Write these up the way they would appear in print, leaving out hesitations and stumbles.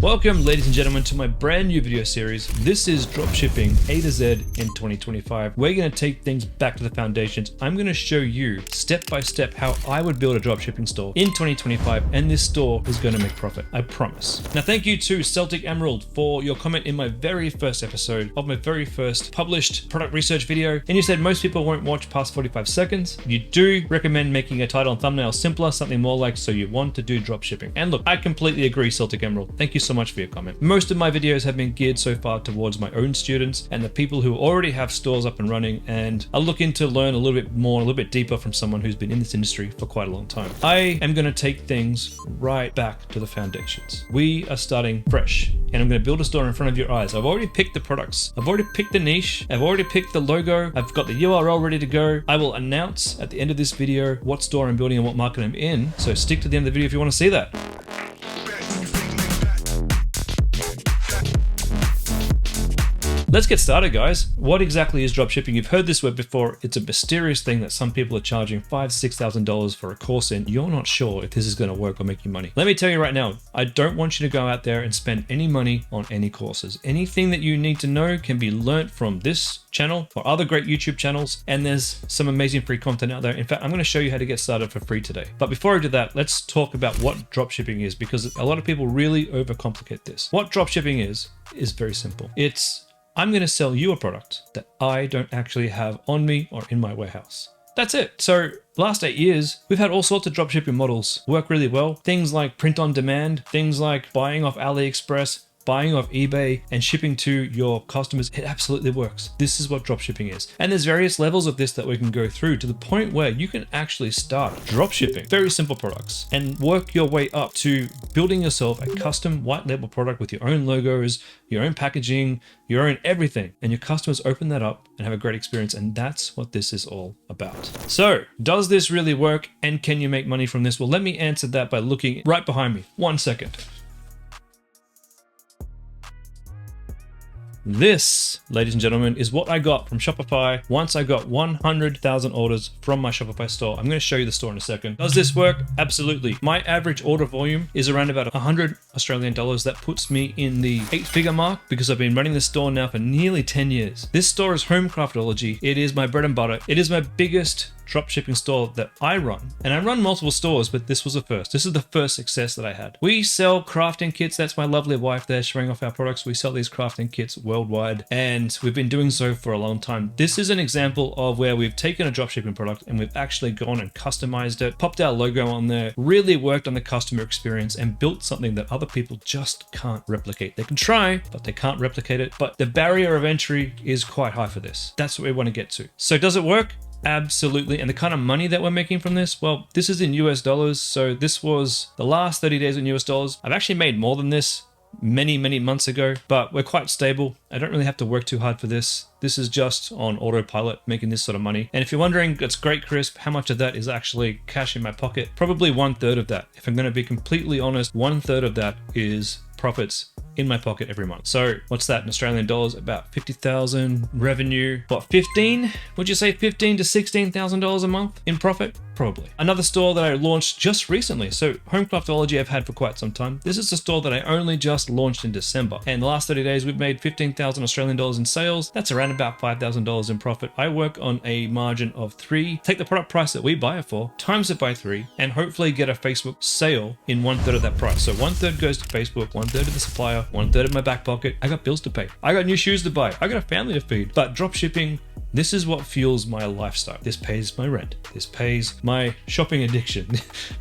Welcome, ladies and gentlemen, to my brand new video series. This is Dropshipping A to Z in 2025. We're going to take things back to the foundations. I'm going to show you step by step how I would build a dropshipping store in 2025, and this store is going to make profit. I promise. Now, thank you to Celtic Emerald for your comment in my very first episode of my very first published product research video. And you said most people won't watch past 45 seconds. You do recommend making a title and thumbnail simpler, something more like "So you want to do dropshipping." And look, I completely agree, Celtic Emerald. Thank you so much for your comment. Most of my videos have been geared so far towards my own students and the people who already have stores up and running and are looking to learn a little bit more, a little bit deeper from someone who's been in this industry for quite a long time. I am going to take things right back to the foundations. We are starting fresh, and I'm going to build a store in front of your eyes. I've already picked the products. I've already picked the niche. I've already picked the logo. I've got the URL ready to go. I will announce at the end of this video what store I'm building and what market I'm in. So stick to the end of the video if you want to see that. Let's get started, guys. What exactly is dropshipping? You've heard this word before. It's a mysterious thing that some people are charging $5,000 to $6,000 for a course in. You're not sure if this is going to work or make you money. Let me tell you right now, I don't want you to go out there and spend any money on any courses. Anything that you need to know can be learnt from this channel or other great YouTube channels, and there's some amazing free content out there. In fact, I'm going to show you how to get started for free today. But before I do that, let's talk about what dropshipping is, because a lot of people really overcomplicate this. What dropshipping is very simple. I'm going to sell you a product that I don't actually have on me or in my warehouse. That's it. So last 8 years, we've had all sorts of dropshipping models work really well. Things like print on demand, things like buying off AliExpress, buying off eBay and shipping to your customers. It absolutely works. This is what dropshipping is. And there's various levels of this that we can go through to the point where you can actually start dropshipping very simple products and work your way up to building yourself a custom white label product with your own logos, your own packaging, your own everything. And your customers open that up and have a great experience. And that's what this is all about. So does this really work? And can you make money from this? Well, let me answer that by looking right behind me. 1 second. This, ladies and gentlemen, is what I got from Shopify once I got 100,000 orders from my Shopify store. I'm going to show you the store in a second. Does this work? Absolutely. My average order volume is around about 100 Australian dollars. That puts me in the 8-figure mark because I've been running this store now for nearly 10 years. This store is Homecraftology. It is my bread and butter. It is my biggest dropshipping store that I run. And I run multiple stores, but this was the first. This is the first success that I had. We sell crafting kits. That's my lovely wife there showing off our products. We sell these crafting kits worldwide, and we've been doing so for a long time. This is an example of where we've taken a dropshipping product and we've actually gone and customized it, popped our logo on there, really worked on the customer experience and built something that other people just can't replicate. They can try, but they can't replicate it. But the barrier of entry is quite high for this. That's what we want to get to. So does it work? Absolutely. And the kind of money that we're making from this, well, this is in US dollars. So this was the last 30 days in US dollars. I've actually made more than this many months ago, but we're quite stable. I don't really have to work too hard for this. This is just on autopilot making this sort of money. And if you're wondering, it's great, Crisp, how much of that is actually cash in my pocket? Probably 1/3 of that. If I'm going to be completely honest, 1/3 of that is profits in my pocket every month. So what's that in Australian dollars? About 50,000 revenue. What, 15? Would you say 15 to $16,000 a month in profit? Probably. Another store that I launched just recently. So Homecraftology I've had for quite some time. This is a store that I only just launched in December. And the last 30 days we've made 15,000 Australian dollars in sales. That's around about $5,000 in profit. I work on a margin of 3. Take the product price that we buy it for, times it by 3, and hopefully get a Facebook sale in 1/3 of that price. So 1/3 goes to Facebook, 1/3 to the supplier, 1/3 of my back pocket. I got bills to pay. I got new shoes to buy. I got a family to feed. But dropshipping, this is what fuels my lifestyle. This pays my rent. This pays my shopping addiction.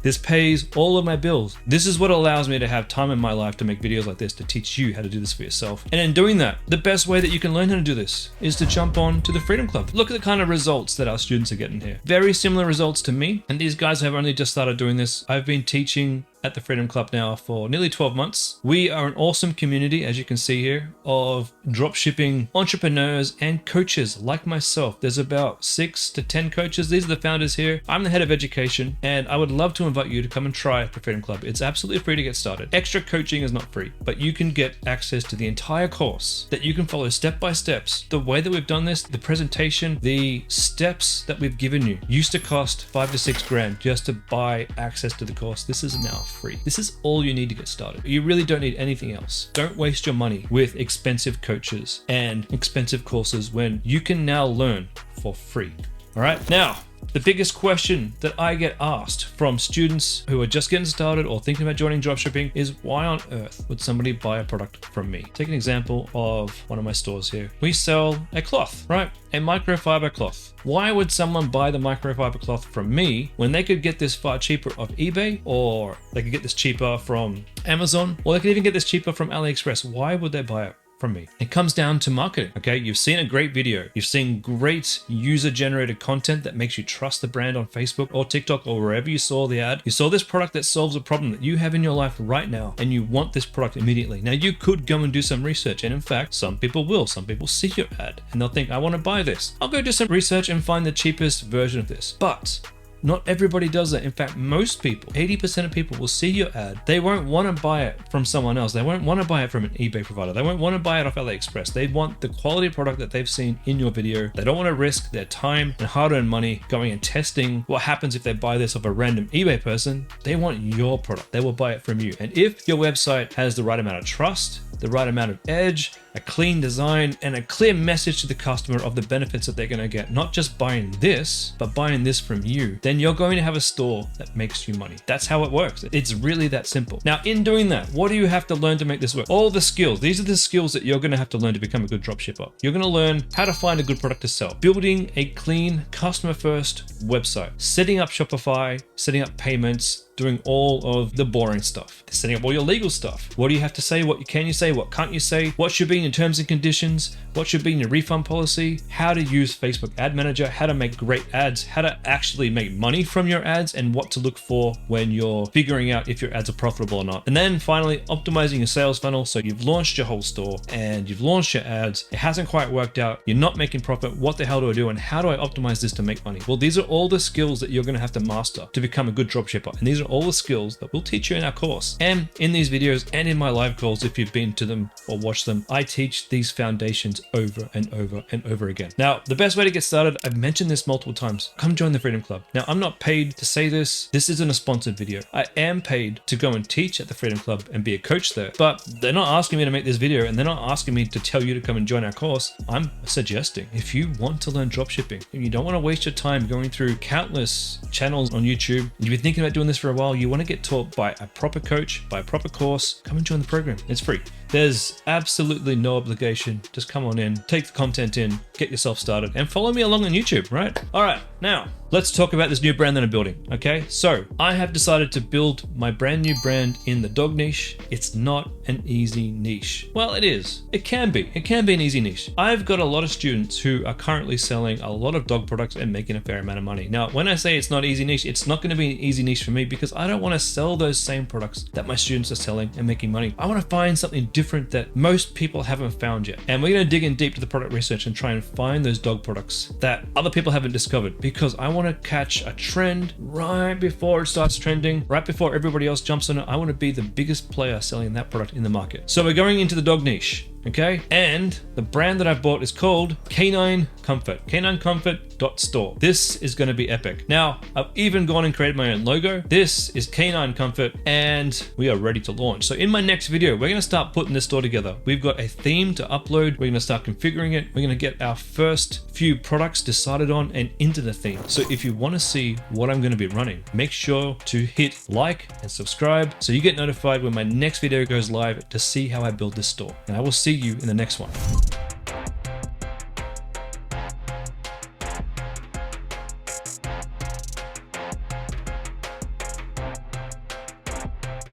This pays all of my bills. This is what allows me to have time in my life to make videos like this, to teach you how to do this for yourself. And in doing that, the best way that you can learn how to do this is to jump on to the Freedom Club. Look at the kind of results that our students are getting here. Very similar results to me. And these guys have only just started doing this. I've been teaching at the Freedom Club now for nearly 12 months. We are an awesome community, as you can see here, of dropshipping entrepreneurs and coaches like myself. There's about 6 to 10 coaches. These are the founders here. I'm the head of education, and I would love to invite you to come and try the Freedom Club. It's absolutely free to get started. Extra coaching is not free, but you can get access to the entire course that you can follow step by steps. The way that we've done this, the presentation, the steps that we've given you used to cost 5 to 6 grand just to buy access to the course. This is now free. This is all you need to get started. You really don't need anything else. Don't waste your money with expensive coaches and expensive courses when you can now learn for free. All right, now, the biggest question that I get asked from students who are just getting started or thinking about joining dropshipping is, why on earth would somebody buy a product from me? Take an example of one of my stores here. We sell a cloth, right? A microfiber cloth. Why would someone buy the microfiber cloth from me when they could get this far cheaper off eBay, or they could get this cheaper from Amazon, or they could even get this cheaper from AliExpress? Why would they buy it from me? It comes down to marketing. Okay, you've seen a great video, you've seen great user-generated content that makes you trust the brand on Facebook or TikTok or wherever you saw the ad. You saw this product that solves a problem that you have in your life right now, and you want this product immediately. Now, you could go and do some research, and in fact, some people will. Some people see your ad and they'll think, I want to buy this. I'll go do some research and find the cheapest version of this. But not everybody does that. In fact, most people, 80% of people, will see your ad. They won't want to buy it from someone else. They won't want to buy it from an eBay provider. They won't want to buy it off AliExpress. They want the quality product that they've seen in your video. They don't want to risk their time and hard-earned money going and testing what happens if they buy this off a random eBay person. They want your product. They will buy it from you. And if your website has the right amount of trust, the right amount of edge, a clean design, and a clear message to the customer of the benefits that they're going to get, not just buying this, but buying this from you, then you're going to have a store that makes you money. That's how it works. It's really that simple. Now, in doing that, what do you have to learn to make this work? All the skills. These are the skills that you're going to have to learn to become a good dropshipper. You're going to learn how to find a good product to sell, building a clean customer-first website, setting up Shopify, setting up payments, doing all of the boring stuff, setting up all your legal stuff. What do you have to say? What can you say? What can't you say? What should be in your terms and conditions? What should be in your refund policy? How to use Facebook Ad Manager, how to make great ads, how to actually make money from your ads, and what to look for when you're figuring out if your ads are profitable or not. And then finally, optimizing your sales funnel. So you've launched your whole store and you've launched your ads. It hasn't quite worked out. You're not making profit. What the hell do I do? And how do I optimize this to make money? Well, these are all the skills that you're going to have to master to become a good dropshipper. And these are all the skills that we'll teach you in our course and in these videos and in my live calls. If you've been to them or watched them, I teach these foundations over and over and over again. Now, the best way to get started, I've mentioned this multiple times, come join the Freedom Club. Now, I'm not paid to say this. This isn't a sponsored video. I am paid to go and teach at the Freedom Club and be a coach there, but they're not asking me to make this video and they're not asking me to tell you to come and join our course. I'm suggesting if you want to learn dropshipping and you don't want to waste your time going through countless channels on YouTube, and you've been thinking about doing this for a while, you want to get taught by a proper coach, by a proper course, come and join the program. It's free. There's absolutely no obligation. Just come on in, take the content in, get yourself started, and follow me along on YouTube, right? All right, now let's talk about this new brand that I'm building, okay? So I have decided to build my brand new brand in the dog niche. It's not an easy niche. Well, it is. It can be. It can be an easy niche. I've got a lot of students who are currently selling a lot of dog products and making a fair amount of money. Now, when I say it's not easy niche, it's not going to be an easy niche for me because I don't want to sell those same products that my students are selling and making money. I want to find something different that most people haven't found yet. And we're going to dig in deep to the product research and try and find those dog products that other people haven't discovered, because I want to catch a trend right before it starts trending, right before everybody else jumps on it. I want to be the biggest player selling that product in the market. So we're going into the dog niche. Okay, and the brand that I've bought is called Canine Comfort, caninecomfort.store. This is going to be epic. Now, I've even gone and created my own logo. This is Canine Comfort, and we are ready to launch. So in my next video, we're going to start putting this store together. We've got a theme to upload. We're going to start configuring it. We're going to get our first few products decided on and into the theme. So if you want to see what I'm going to be running, make sure to hit like and subscribe so you get notified when my next video goes live to see how I build this store. And I will see you in the next one.